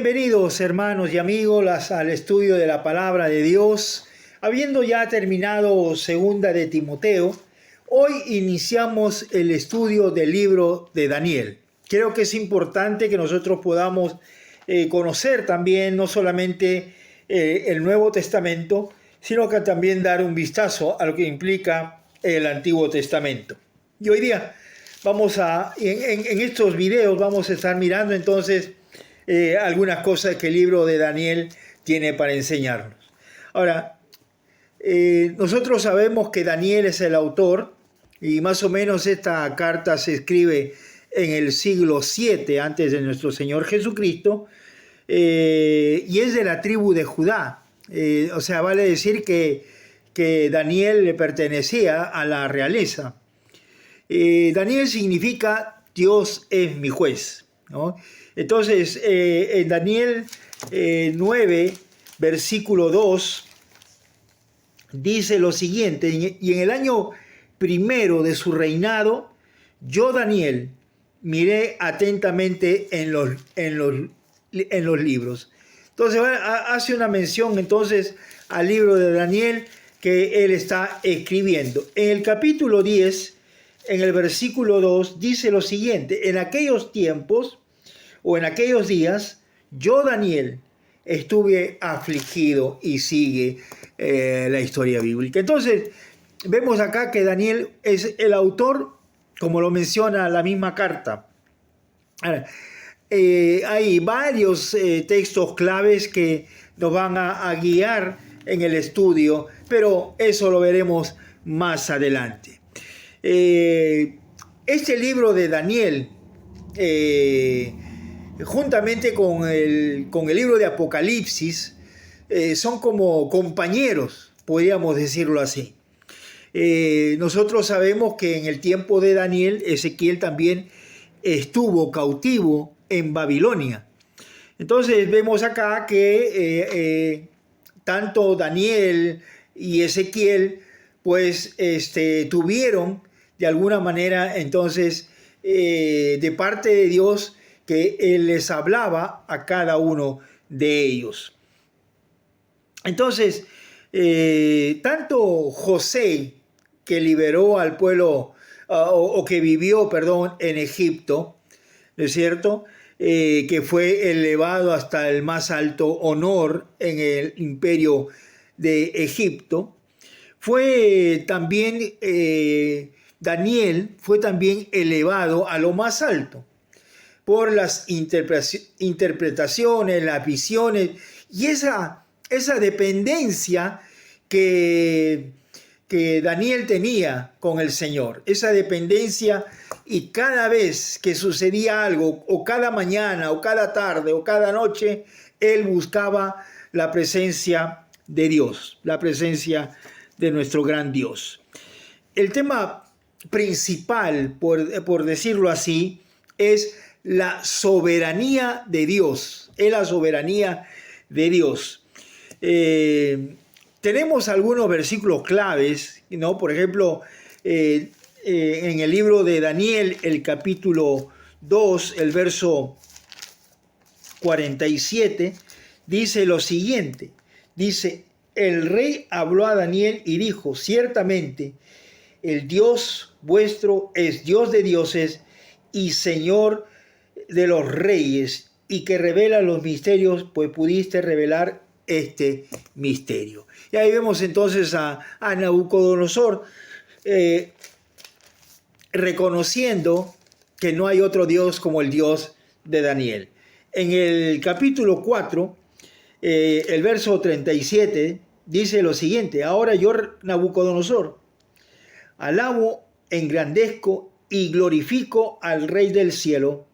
Bienvenidos hermanos y amigos al estudio de la palabra de Dios. Habiendo ya terminado segunda de Timoteo, hoy iniciamos el estudio del libro de Daniel. Creo que es importante que nosotros podamos conocer también no solamente el Nuevo Testamento, sino que también dar un vistazo a lo que implica el Antiguo Testamento. Y hoy día en estos videos vamos a estar mirando entonces algunas cosas que el libro de Daniel tiene para enseñarnos. Ahora, nosotros sabemos que Daniel es el autor y más o menos esta carta se escribe en el siglo 7 antes de nuestro Señor Jesucristo y es de la tribu de Judá. O sea, vale decir que Daniel le pertenecía a la realeza. Daniel significa Dios es mi juez, ¿no? Entonces, en Daniel 9, versículo 2, dice lo siguiente: y en el año primero de su reinado, yo, Daniel, miré atentamente en los libros. Entonces, hace una mención entonces al libro de Daniel que él está escribiendo. En el capítulo 10, en el versículo 2, dice lo siguiente: en aquellos tiempos, o en aquellos días, yo, Daniel, estuve afligido, y sigue la historia bíblica. Entonces, vemos acá que Daniel es el autor, como lo menciona la misma carta. Ahora, hay varios textos claves que nos van a guiar en el estudio, pero eso lo veremos más adelante. Este libro de Daniel, juntamente con el libro de Apocalipsis, son como compañeros, podríamos decirlo así. Nosotros sabemos que en el tiempo de Daniel, Ezequiel también estuvo cautivo en Babilonia. Entonces vemos acá que tanto Daniel y Ezequiel pues tuvieron de alguna manera entonces de parte de Dios que Él les hablaba a cada uno de ellos. Entonces, tanto José, que liberó al pueblo, o que vivió, en Egipto, ¿no es cierto?, que fue elevado hasta el más alto honor en el imperio de Egipto, fue también, Daniel fue también elevado a lo más alto por las interpretaciones, las visiones y esa dependencia que Daniel tenía con el Señor. Esa dependencia, y cada vez que sucedía algo, o cada mañana, o cada tarde, o cada noche, él buscaba la presencia de Dios, la presencia de nuestro gran Dios. El tema principal, por decirlo así, es la soberanía de Dios. Es la soberanía de Dios. Tenemos algunos versículos claves, ¿no? Por ejemplo, en el libro de Daniel, el capítulo 2, el verso 47, dice lo siguiente. Dice: el rey habló a Daniel y dijo: ciertamente, el Dios vuestro es Dios de dioses y Señor de los reyes, y que revela los misterios, pues pudiste revelar este misterio. Y ahí vemos entonces a Nabucodonosor reconociendo que no hay otro Dios como el Dios de Daniel. En el capítulo 4, el verso 37, dice lo siguiente: ahora yo, Nabucodonosor, alabo, engrandezco y glorifico al Rey del cielo,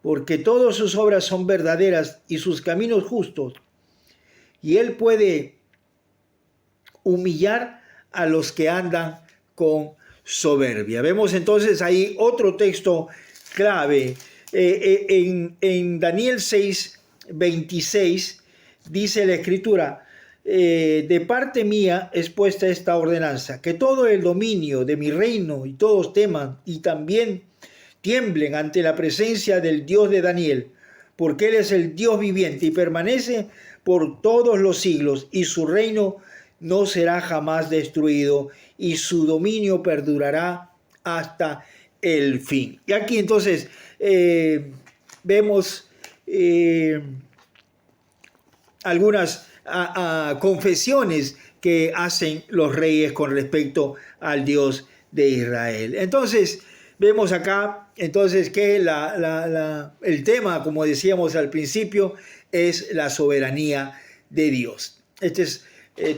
porque todas sus obras son verdaderas y sus caminos justos, y él puede humillar a los que andan con soberbia. Vemos entonces ahí otro texto clave. En Daniel 6, 26 dice la Escritura: de parte mía es puesta esta ordenanza, que todo el dominio de mi reino y todos teman y también tiemblen ante la presencia del Dios de Daniel, porque Él es el Dios viviente y permanece por todos los siglos, y su reino no será jamás destruido, y su dominio perdurará hasta el fin. Y aquí entonces vemos algunas confesiones que hacen los reyes con respecto al Dios de Israel. Entonces, vemos acá entonces que el tema, como decíamos al principio, es la soberanía de Dios.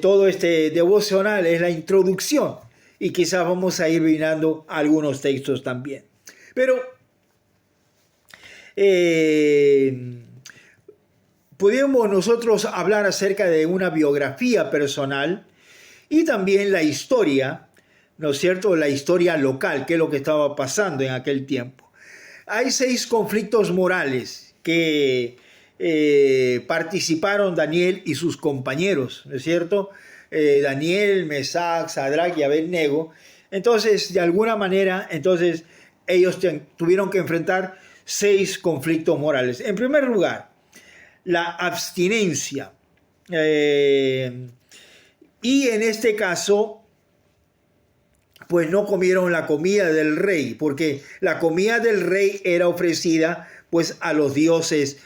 Todo este devocional es la introducción y quizás vamos a ir mirando algunos textos también. Pero podemos nosotros hablar acerca de una biografía personal y también la historia, ¿no es cierto? La historia local, qué es lo que estaba pasando en aquel tiempo. Hay 6 conflictos morales que participaron Daniel y sus compañeros, ¿no es cierto? Daniel, Mesac, Sadrach y Abednego. Entonces, de alguna manera, entonces ellos tuvieron que enfrentar 6 conflictos morales. En primer lugar, la abstinencia. Y en este caso, pues no comieron la comida del rey, porque la comida del rey era ofrecida pues a los dioses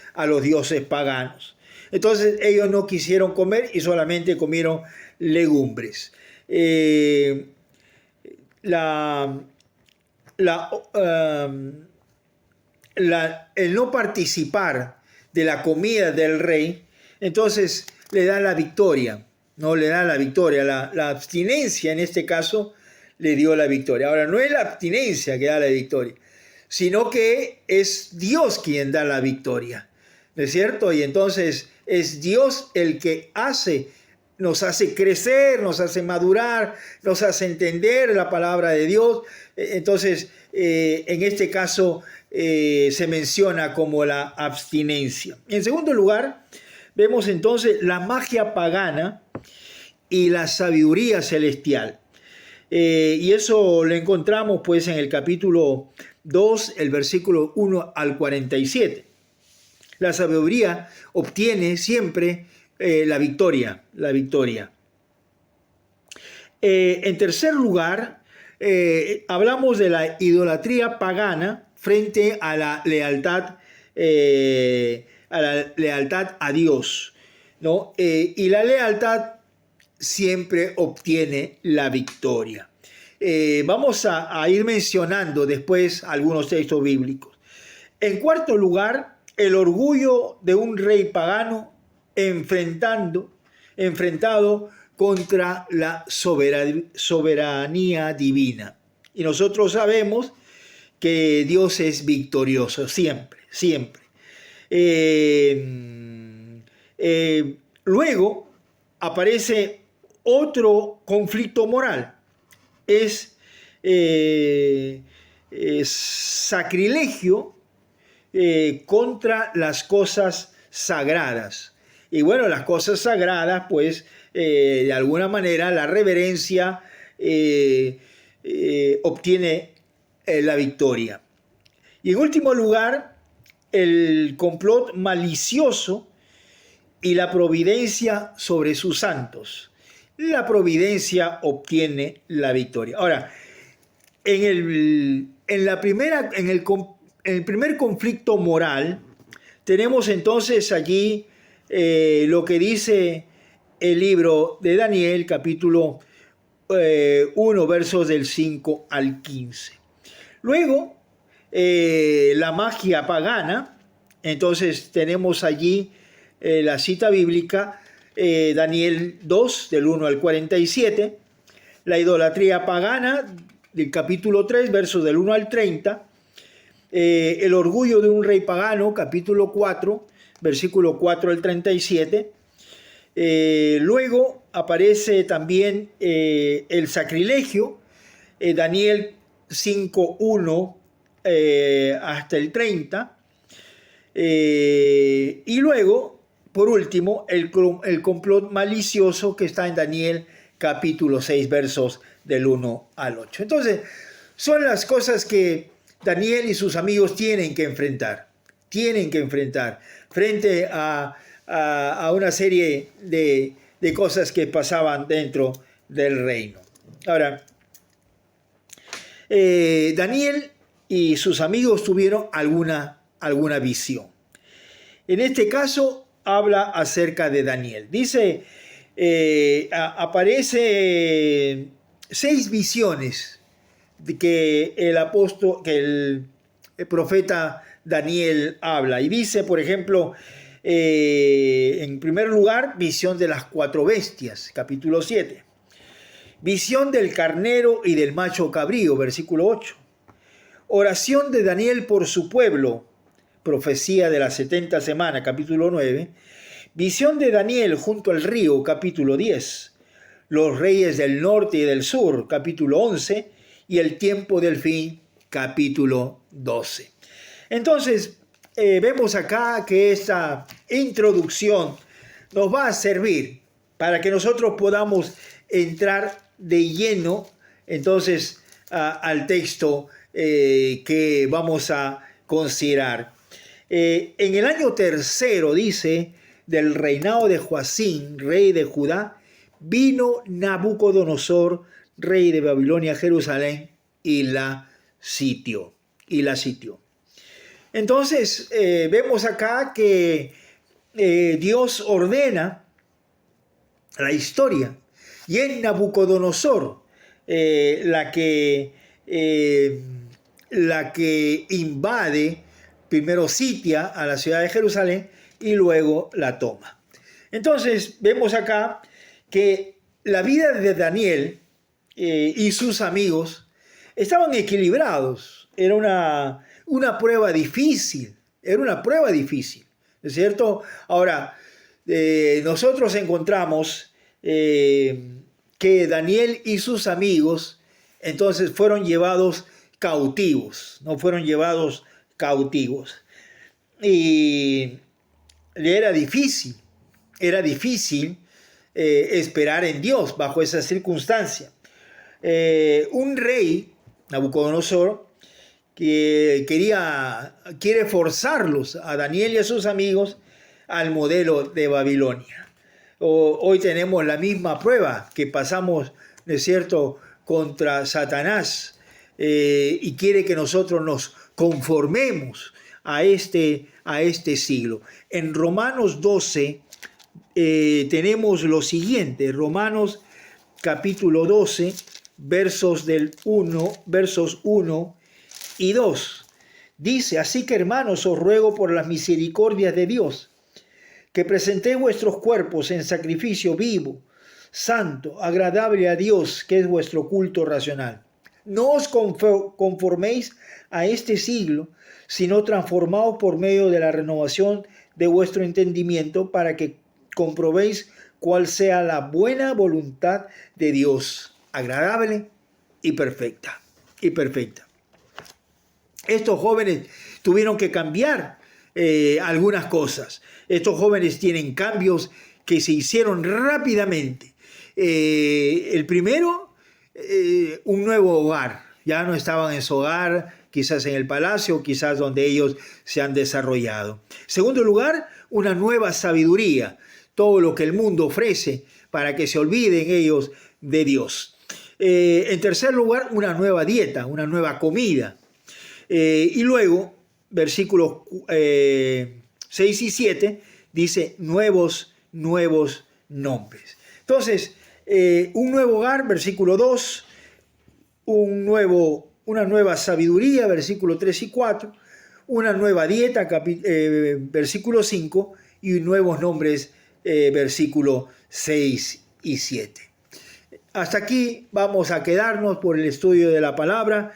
paganos. Entonces ellos no quisieron comer y solamente comieron legumbres. El no participar de la comida del rey, entonces le da la victoria, no le da la victoria. La abstinencia en este caso le dio la victoria. Ahora, no es la abstinencia que da la victoria, sino que es Dios quien da la victoria, ¿no es cierto? Y entonces es Dios el que nos hace crecer, nos hace madurar, nos hace entender la palabra de Dios. Entonces, en este caso se menciona como la abstinencia. En segundo lugar, vemos entonces la magia pagana y la sabiduría celestial. Y eso lo encontramos pues en el capítulo 2, el versículo 1 al 47. La sabiduría obtiene siempre la victoria. En tercer lugar, hablamos de la idolatría pagana frente a la lealtad a Dios, ¿no? Y la lealtad siempre obtiene la victoria. Vamos a ir mencionando después algunos textos bíblicos. En cuarto lugar, el orgullo de un rey pagano enfrentado contra la soberanía divina. Y nosotros sabemos que Dios es victorioso, siempre, siempre. Luego aparece otro conflicto moral, es sacrilegio contra las cosas sagradas. Y bueno, las cosas sagradas, pues, de alguna manera la reverencia obtiene la victoria. Y en último lugar, el complot malicioso y la providencia sobre sus santos. La providencia obtiene la victoria. Ahora, en el primer conflicto moral, tenemos entonces allí lo que dice el libro de Daniel, capítulo 1, versos del 5 al 15. Luego, la magia pagana, entonces tenemos allí la cita bíblica, Daniel 2, del 1 al 47, la idolatría pagana, del capítulo 3, versos del 1 al 30, el orgullo de un rey pagano, capítulo 4, versículo 4 al 37, luego aparece también el sacrilegio, Daniel 5, 1 hasta el 30, y luego, por último, el complot malicioso que está en Daniel capítulo 6, versos del 1 al 8. Entonces, son las cosas que Daniel y sus amigos tienen que enfrentar. tienen que enfrentar frente a una serie de cosas que pasaban dentro del reino. Ahora, Daniel y sus amigos tuvieron alguna visión. En este caso habla acerca de Daniel. Dice, aparece 6 visiones que el profeta Daniel habla. Y dice, por ejemplo, en primer lugar, visión de las 4 bestias, capítulo 7. Visión del carnero y del macho cabrío, versículo 8. Oración de Daniel por su pueblo, profecía de la 70 semana, capítulo 9. Visión de Daniel junto al río, capítulo 10. Los reyes del norte y del sur, capítulo 11. Y el tiempo del fin, capítulo 12. Entonces, vemos acá que esta introducción nos va a servir para que nosotros podamos entrar de lleno entonces al texto que vamos a considerar. En el año tercero, dice, del reinado de Joacim, rey de Judá, vino Nabucodonosor, rey de Babilonia, a Jerusalén, y la sitió. Entonces, vemos acá que Dios ordena la historia. Y es Nabucodonosor la que invade, primero sitia a la ciudad de Jerusalén y luego la toma. Entonces vemos acá que la vida de Daniel y sus amigos estaban equilibrados. Era una prueba difícil, ¿no es cierto? Ahora, nosotros encontramos que Daniel y sus amigos entonces fueron llevados cautivos, y era difícil esperar en Dios bajo esa circunstancia. Un rey, Nabucodonosor, que quiere forzarlos a Daniel y a sus amigos al modelo de Babilonia. Hoy tenemos la misma prueba que pasamos, ¿no es cierto?, contra Satanás, y quiere que nosotros nos conformemos a este siglo. En Romanos 12 tenemos lo siguiente, Romanos capítulo 12, versos 1 y 2. Dice, así que hermanos, os ruego por las misericordias de Dios, que presentéis vuestros cuerpos en sacrificio vivo, santo, agradable a Dios, que es vuestro culto racional. No os conforméis a este siglo, sino transformaos por medio de la renovación de vuestro entendimiento, para que comprobéis cuál sea la buena voluntad de Dios, agradable y perfecta. Estos jóvenes tuvieron que cambiar algunas cosas. Estos jóvenes tienen cambios que se hicieron rápidamente. El primero, un nuevo hogar. Ya no estaban en su hogar, quizás en el palacio, quizás donde ellos se han desarrollado. Segundo lugar, una nueva sabiduría. Todo lo que el mundo ofrece para que se olviden ellos de Dios. En tercer lugar, una nueva dieta, una nueva comida. Y luego, versículos 6 y 7, dice nuevos nombres. Entonces, un nuevo hogar, versículo 2, una nueva sabiduría, versículo 3 y 4, una nueva dieta, versículo 5, y nuevos nombres, versículo 6 y 7. Hasta aquí vamos a quedarnos por el estudio de la palabra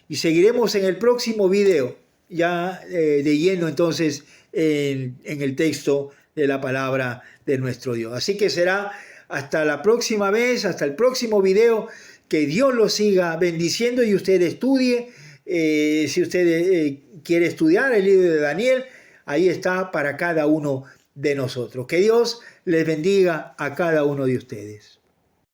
y seguiremos en el próximo video, ya de lleno entonces en el texto de la palabra de nuestro Dios. Así que será hasta la próxima vez, hasta el próximo video. Que Dios lo siga bendiciendo y usted estudie. Si usted quiere estudiar el libro de Daniel, ahí está para cada uno de nosotros. Que Dios les bendiga a cada uno de ustedes.